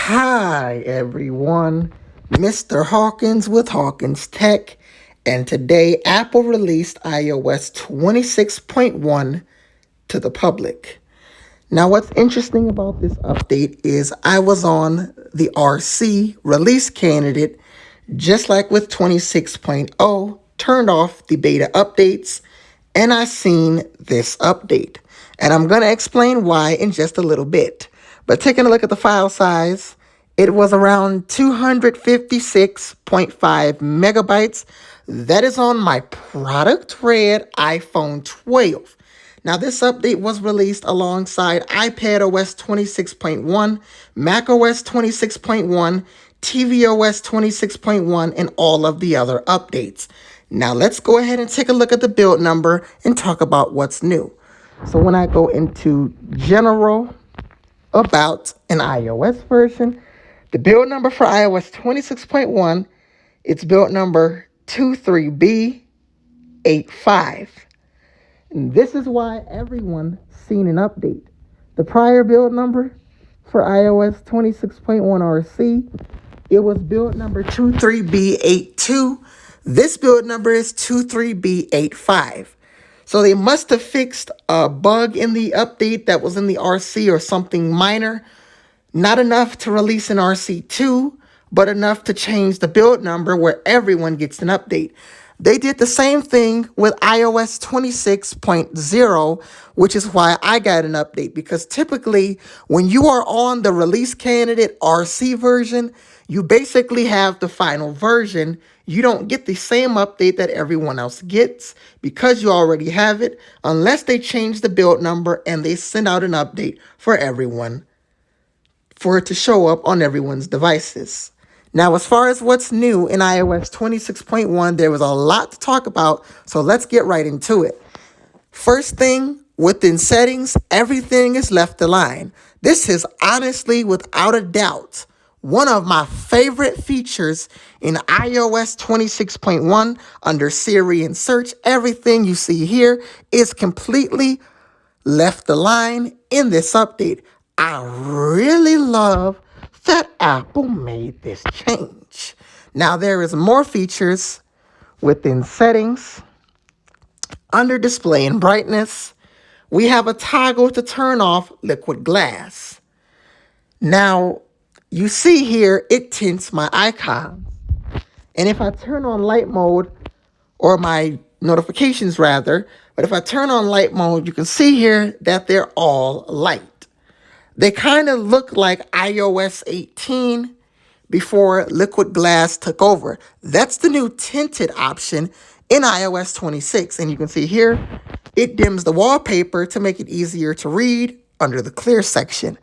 Hi everyone, Mr. Hawkins with Hawkins Tech, and today Apple released iOS 26.1 to the public. Now what's interesting about this update is I was on the RC release candidate, just like with 26.0, turned off the beta updates, and I seen this update. And I'm going to explain why in just a little bit. But taking a look at the file size, it was around 256.5 megabytes. That is on my product red iPhone 12. Now, this update was released alongside iPadOS 26.1, macOS 26.1, tvOS 26.1, and all of the other updates. Now, let's go ahead and take a look at the build number and talk about what's new. So when I go into General, About, an iOS version, the build number for iOS 26.1, it's build number 23B85. And this is why everyone's seen an update. The prior build number for iOS 26.1 RC, it was build number 23B82. This build number is 23B85. So they must have fixed a bug in the update that was in the RC or something minor. Not enough to release an RC2, but enough to change the build number where everyone gets an update. They did the same thing with iOS 26.0, which is why I got an update. Because typically, when you are on the release candidate RC version, you basically have the final version. You don't get the same update that everyone else gets because you already have it, unless they change the build number and they send out an update for everyone for it to show up on everyone's devices. Now, as far as what's new in iOS 26.1, there was a lot to talk about, so let's get right into it. First thing, within settings, everything is left aligned. This is honestly, without a doubt, one of my favorite features in iOS 26.1 under Siri and search. Everything you see here is completely left aligned in this update. I really love that Apple made this change. Now there is more features within settings. Under display and brightness, we have a toggle to turn off liquid glass. Now, you see here, it tints my icons. And if I turn on light mode, or my notifications rather, but if I turn on light mode, you can see here that they're all light. They kind of look like iOS 18 before liquid glass took over. That's the new tinted option in iOS 26. And you can see here, it dims the wallpaper to make it easier to read under the clear section.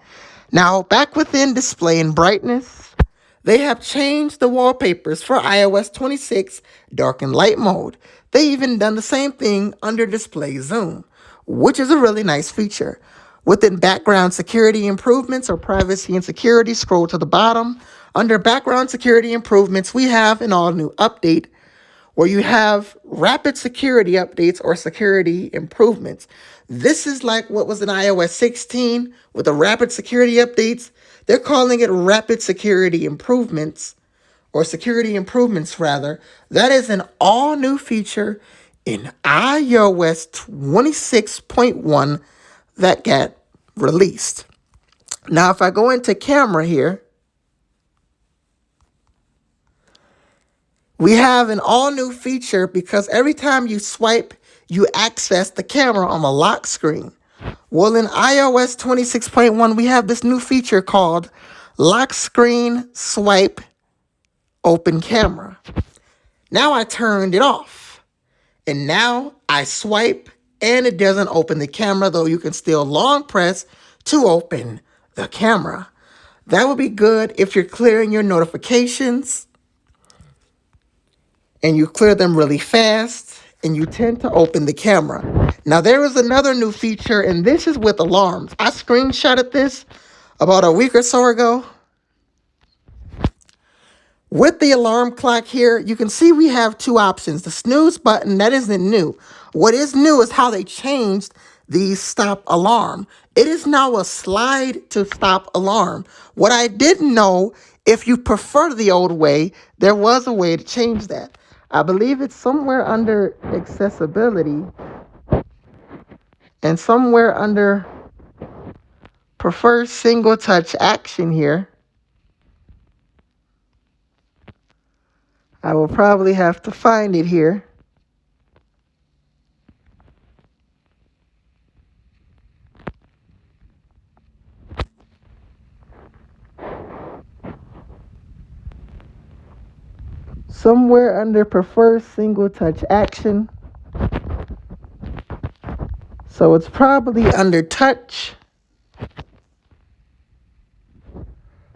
Now, back within display and brightness, they have changed the wallpapers for iOS 26 dark and light mode. They even done the same thing under display zoom, which is a really nice feature. Within background security improvements or privacy and security, scroll to the bottom. Under background security improvements, we have an all-new update where you have rapid security updates or security improvements. This is like what was in iOS 16 with the rapid security updates. They're calling it rapid security improvements, or security improvements rather. That is an all-new feature in iOS 26.1 that got released. Now, if I go into camera here, we have an all-new feature because every time you swipe, you access the camera on the lock screen. Well, in iOS 26.1, we have this new feature called Lock Screen Swipe Open Camera. Now I turned it off, and now I swipe, and it doesn't open the camera, though you can still long press to open the camera. That would be good if you're clearing your notifications and you clear them really fast and you tend to open the camera. Now there is another new feature, and this is with alarms. I screenshotted this about a week or so ago. With the alarm clock here, you can see we have two options. The snooze button, that isn't new. What is new is how they changed the stop alarm. It is now a slide to stop alarm. What I didn't know, if you prefer the old way, there was a way to change that. I believe it's somewhere under accessibility and somewhere under prefer single touch action here. I will probably have to find it here. Somewhere under prefer single touch action. So it's probably under touch.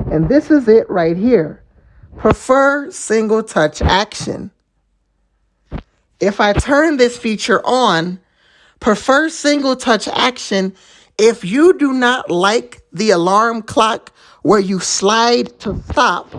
And this is it right here. Prefer single touch action. If I turn this feature on, prefer single touch action, if you do not like the alarm clock where you slide to stop,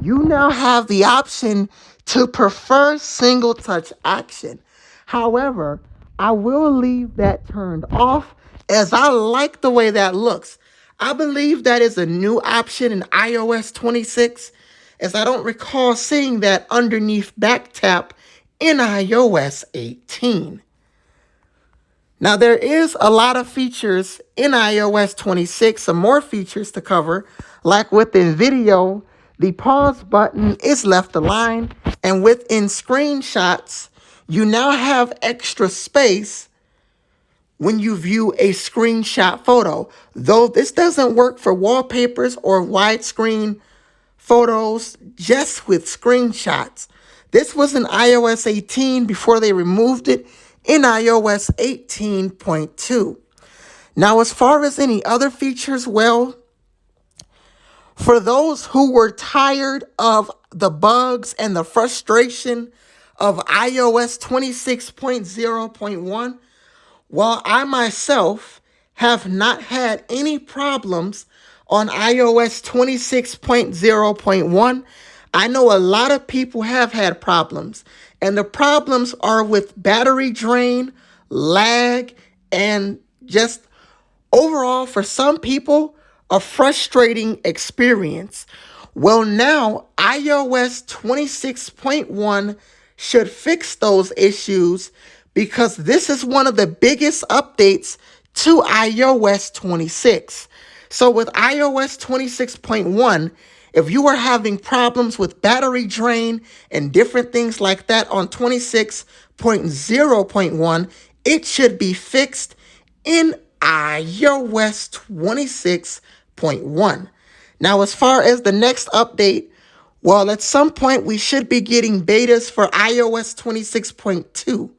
you now have the option to prefer single touch action. However, I will leave that turned off as I like the way that looks. I believe that is a new option in iOS 26, as I don't recall seeing that underneath back tap in iOS 18. Now, there is a lot of features in iOS 26, some more features to cover, like within video, the pause button is left aligned, and within screenshots, you now have extra space when you view a screenshot photo. Though this doesn't work for wallpapers or widescreen photos, just with screenshots. This was in iOS 18 before they removed it in iOS 18.2. Now, as far as any other features, well, for those who were tired of the bugs and the frustration of iOS 26.0.1, while I myself have not had any problems on iOS 26.0.1, I know a lot of people have had problems. And the problems are with battery drain, lag, and just overall, for some people, a frustrating experience. Well, now iOS 26.1 should fix those issues because this is one of the biggest updates to iOS 26. So with iOS 26.1, if you are having problems with battery drain and different things like that on 26.0.1, it should be fixed in iOS 26.1. Now, as far as the next update, well, at some point we should be getting betas for iOS 26.2.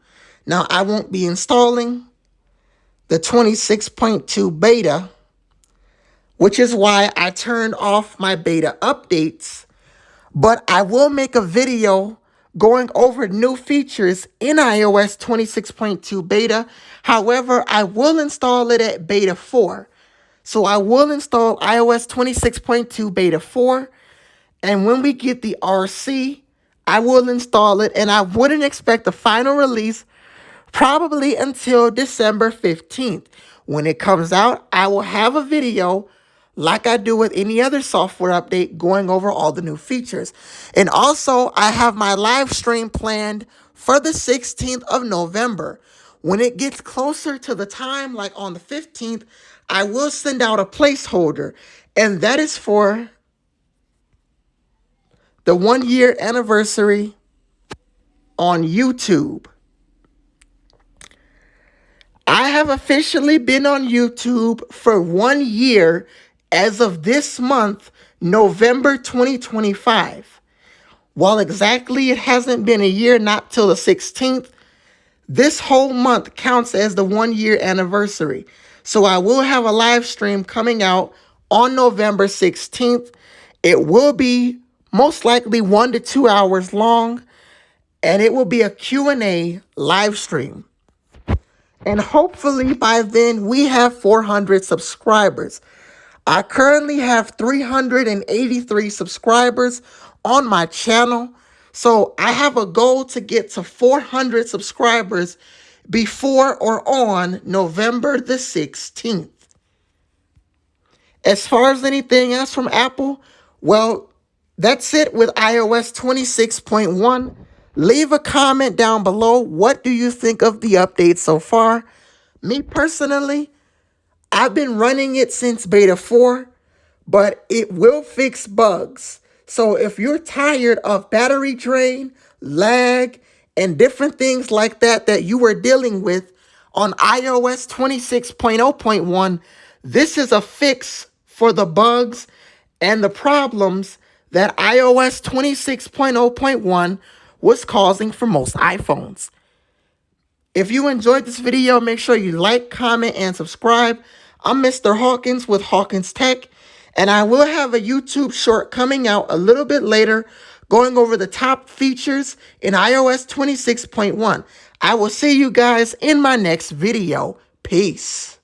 Now, I won't be installing the 26.2 beta, which is why I turned off my beta updates. But I will make a video going over new features in iOS 26.2 beta. However, I will install it at beta 4. So I will install iOS 26.2 beta 4. And when we get the RC, I will install it. And I wouldn't expect the final release probably until December 15th. When it comes out, I will have a video like I do with any other software update going over all the new features. And also, I have my live stream planned for the 16th of November. When it gets closer to the time, like on the 15th, I will send out a placeholder. And that is for the 1-year anniversary on YouTube. I have officially been on YouTube for 1 year as of this month, November 2025. While exactly it hasn't been a year, not till the 16th, this whole month counts as the 1-year anniversary. So I will have a live stream coming out on November 16th. It will be most likely 1 to 2 hours long, and it will be a Q&A live stream. And hopefully by then we have 400 subscribers. I currently have 383 subscribers on my channel. So I have a goal to get to 400 subscribers before or on November the 16th. As far as anything else from Apple, well, that's it with iOS 26.1. Leave a comment down below. What do you think of the update so far? Me personally, I've been running it since beta 4, but it will fix bugs. So if you're tired of battery drain, lag, and different things like that you were dealing with on iOS 26.0.1, this is a fix for the bugs and the problems that iOS 26.0.1 was causing for most iPhones. If you enjoyed this video, make sure you like, comment, and subscribe. I'm Mr. Hawkins with Hawkins Tech, and I will have a YouTube short coming out a little bit later going over the top features in iOS 26.1. I will see you guys in my next video. Peace.